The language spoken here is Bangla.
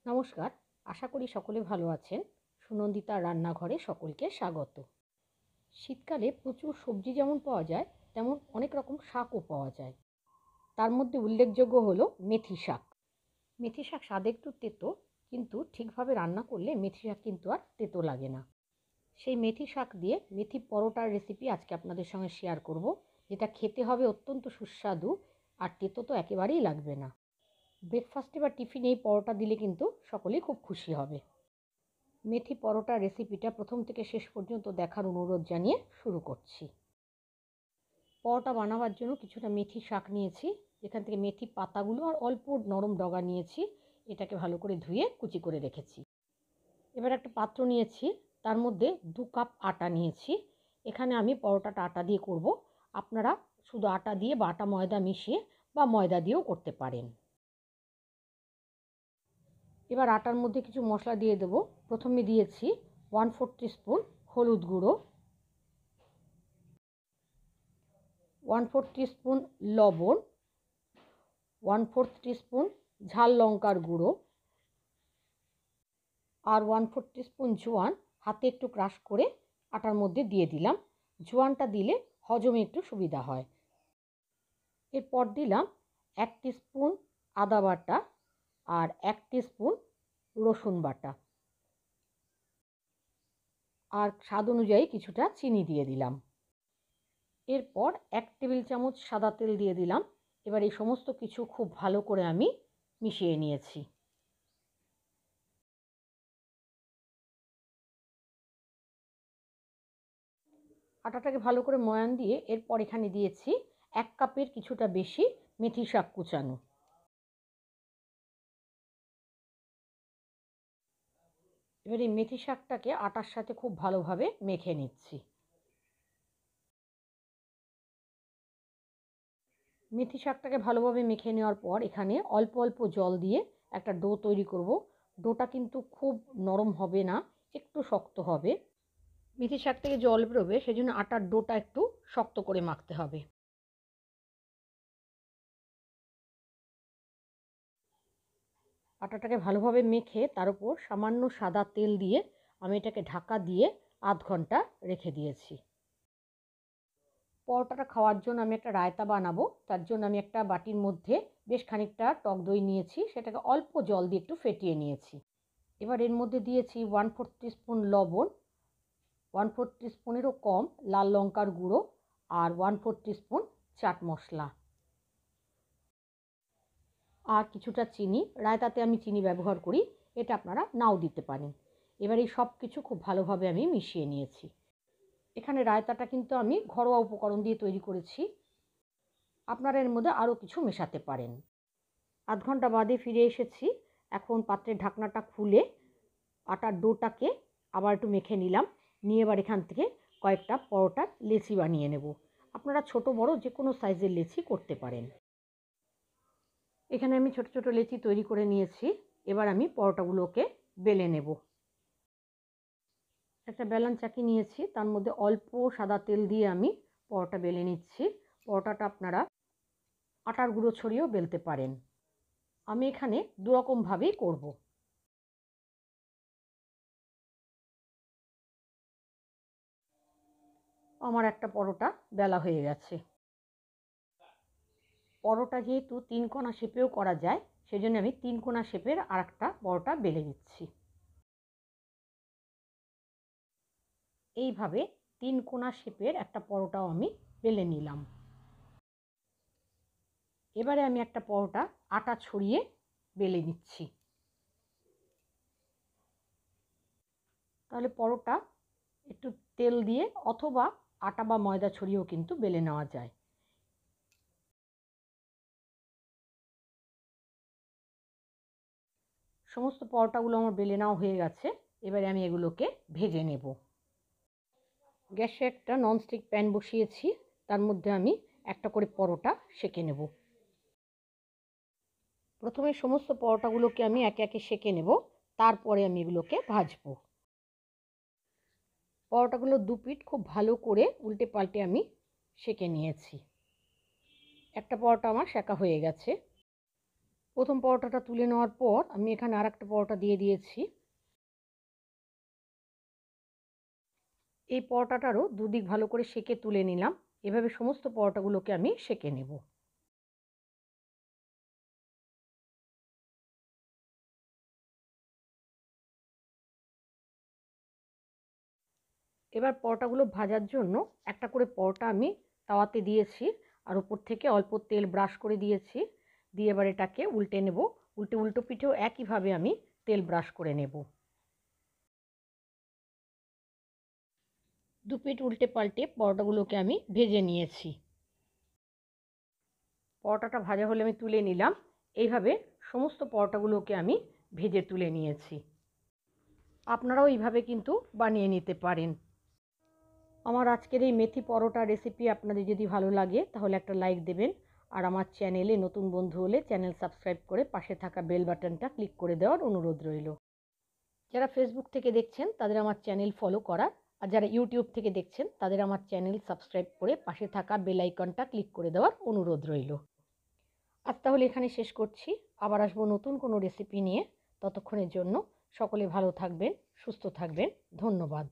নমস্কার, আশা করি সকলে ভালো আছেন। সুনন্দিতার রান্নাঘরে সকলকে স্বাগত। শীতকালে প্রচুর সবজি যেমন পাওয়া যায়, তেমন অনেক রকম শাকও পাওয়া যায়। তার মধ্যে উল্লেখযোগ্য হলো মেথি শাক। মেথি শাক স্বাদে একটু তেতো, কিন্তু ঠিকভাবে রান্না করলে মেথি শাক কিন্তু আর তেতো লাগে না। সেই মেথি শাক দিয়ে মেথি পরোটার রেসিপি আজকে আপনাদের সঙ্গে শেয়ার করব, যেটা খেতে হবে অত্যন্ত সুস্বাদু আর তেতো তো একেবারেই লাগবে না। ব্রেকফাস্টে বা টিফিনে এই পরোটা দিলে কিন্তু সকলেই খুব খুশি হবে। মেথি পরোটা রেসিপিটা প্রথম থেকে শেষ পর্যন্ত দেখার অনুরোধ জানিয়ে শুরু করছি। পরোটা বানাবার জন্য কিছুটা মেথি শাক নিয়েছি, যেখান থেকে মেথি পাতাগুলো আর অল্প নরম ডগা নিয়েছি। এটাকে ভালো করে ধুয়ে কুচি করে রেখেছি। এবার একটা পাত্র নিয়েছি, তার মধ্যে 2 কাপ আটা নিয়েছি। এখানে আমি পরোটাটা আটা দিয়ে করব। আপনারা শুধু আটা দিয়ে বা আটা ময়দা মিশিয়ে বা ময়দা দিয়েও করতে পারেন। এবার আটার মধ্যে কিছু মশলা দিয়ে দেব। প্রথমে দিয়েছি 1/4 টিস্পুন হলুদ গুঁড়ো, 1/4 টিস্পুন লবণ, 1/4 টিস্পুন ঝাল লঙ্কার গুঁড়ো আর 1/4 টিস্পুন জোয়ান হাতে একটু ক্রাশ করে আটার মধ্যে দিয়ে দিলাম। জোয়ানটা দিলে হজমে একটু সুবিধা হয়। এরপর দিলাম 1 টিস্পুন আদা বাটা আর 1 টিস্পুন রসুন বাটা আর স্বাদ অনুযায়ী কিছুটা চিনি দিয়ে দিলাম। এরপর 1 টেবিল চামচ সাদা তেল দিয়ে দিলাম। এবার এই সমস্ত কিছু খুব ভালো করে আমি মিশিয়ে নিয়েছি। আটাটাকে ভালো করে ময়ান দিয়ে এরপর এখানে দিয়েছি 1 কাপের কিছুটা বেশি মেথি শাক কুচানো। এবার এই মেথি শাকটাকে আটার সাথে খুব ভালোভাবে মেখে নিচ্ছি। মেথি শাকটাকে ভালোভাবে মেখে নেওয়ার পর এখানে অল্প অল্প জল দিয়ে একটা ডো তৈরি করব। ডোটা কিন্তু খুব নরম হবে না, একটু শক্ত হবে। মেথি শাক থেকে জল বেরোবে, সেজন্য আটার ডোটা একটু শক্ত করে মাখতে হবে। আটাটাকে ভালোভাবে মেখে তার উপর সামান্য সাদা তেল দিয়ে আমি এটাকে ঢাকা দিয়ে আধ ঘন্টা রেখে দিয়েছি। পরোটাটা খাওয়ার জন্য আমি একটা রায়তা বানাবো। তার জন্য আমি একটা বাটির মধ্যে বেশ খানিকটা টক দই নিয়েছি, সেটাকে অল্প জল দিয়ে একটু ফেটিয়ে নিয়েছি। এবার এর মধ্যে দিয়েছি 1/4 টিস্পুন লবণ, 1/4 টিস্পুনেরও কম লাল লঙ্কার গুঁড়ো আর 1/4 টিস্পুন চাট মশলা আর কিছুটা চিনি। রায়তাতে আমি চিনি ব্যবহার করি, এটা আপনারা নাও দিতে পারেন। এবার এই সব কিছু খুব ভালোভাবে আমি মিশিয়ে নিয়েছি। এখানে রায়তাটা কিন্তু আমি ঘরোয়া উপকরণ দিয়ে তৈরি করেছি, আপনারা এর মধ্যে আরও কিছু মেশাতে পারেন। আধ ঘন্টা বাদে ফিরে এসেছি। এখন পাত্রের ঢাকনাটা খুলে আটার ডোটাকে আবার একটু মেখে নিলাম। নিয়ে এবার এখান থেকে কয়েকটা পরোটার লেচি বানিয়ে নেব। আপনারা ছোট বড় যে কোনো সাইজের লেচি করতে পারেন। এখানে আমি ছোট ছোট লেচি তৈরি করে নিয়েছি। এবার আমি পরোটাগুলোকে বেলে নেব। একটা বেলন চাকি নিয়েছি, তার মধ্যে অল্প সাদা তেল দিয়ে আমি পরোটা বেলে নিচ্ছি। পরোটাটা আপনারা আটার গুঁড়ো ছড়িয়েও বেলতে পারেন। আমি এখানে দুরকমভাবেই করব। আমার একটা পরোটা বেলা হয়ে গেছে। পরোটা যেহেতু 3 কোণা শেপেও করা যায়, সেজন্য আমি 3 কোণা শেপের আর একটা পরোটা বেলে নিচ্ছি। এইভাবে 3 কোণা শেপের একটা পরোটাও আমি বেলে নিলাম। এবারে আমি একটা পরোটা আটা ছড়িয়ে বেলে নিচ্ছি। তাহলে পরোটা একটু তেল দিয়ে অথবা আটা বা ময়দা ছড়িয়েও কিন্তু বেলে নেওয়া যায়। সমস্ত পরোটাগুলো আমার বেলে নেওয়া হয়ে গেছে। এবারে আমি এগুলোকে ভেজে নেব। গ্যাসে একটা ননস্টিক প্যান বসিয়েছি, তার মধ্যে আমি একটা করে পরোটা সেঁকে নেব। প্রথমে সমস্ত পরোটাগুলোকে আমি একে একে সেঁকে নেব, তারপরে আমি এগুলোকে ভাজবো। পরোটাগুলো দু পিঠ খুব ভালো করে উল্টে পাল্টে আমি সেঁকে নিয়েছি। একটা পরোটা আমার সেঁকা হয়ে গেছে। প্রথম পরোটাটা তুলে নেওয়ার পর আমি এখানে আরেকটা পরোটা দিয়ে দিয়েছি। এই পরোটাটারও দুদিক ভালো করে সেঁকে তুলে নিলাম। এভাবে সমস্ত পরোটাগুলোকে আমি সেঁকে নেব। এবার পরোটাগুলো ভাজার জন্য একটা করে পরোটা আমি তাওয়াতে দিয়েছি, আর উপর থেকে অল্প তেল ব্রাশ করে দিয়েছি। দিয়ে এবার এটাকে উল্টে নেব। উল্টো পিঠেও একইভাবে আমি তেল ব্রাশ করে নেব। দু পিঠ উল্টে পাল্টে পরোটাগুলোকে আমি ভেজে নিয়েছি। পরোটাটা ভাজা হলে আমি তুলে নিলাম। এইভাবে সমস্ত পরোটাগুলোকে আমি ভেজে তুলে নিয়েছি। আপনারাও এইভাবে কিন্তু বানিয়ে নিতে পারেন। আমার আজকের এই মেথি পরোটা রেসিপি আপনাদের যদি ভালো লাগে তাহলে একটা লাইক দেবেন, আর আমার চ্যানেলে নতুন বন্ধু হলে চ্যানেল সাবস্ক্রাইব করে পাশে থাকা বেল বাটনটা ক্লিক করে দেওয়ার অনুরোধ রইল। যারা ফেসবুক থেকে দেখছেন তাদের আমার চ্যানেল ফলো করা, আর যারা ইউটিউব থেকে দেখছেন তাদের আমার চ্যানেল সাবস্ক্রাইব করে পাশে থাকা বেল আইকনটা ক্লিক করে দেওয়ার অনুরোধ রইল। আজ তাহলে এখানে শেষ করছি। আবার আসবো নতুন কোনো রেসিপি নিয়ে। ততক্ষণের জন্য সকলে ভালো থাকবেন, সুস্থ থাকবেন। ধন্যবাদ।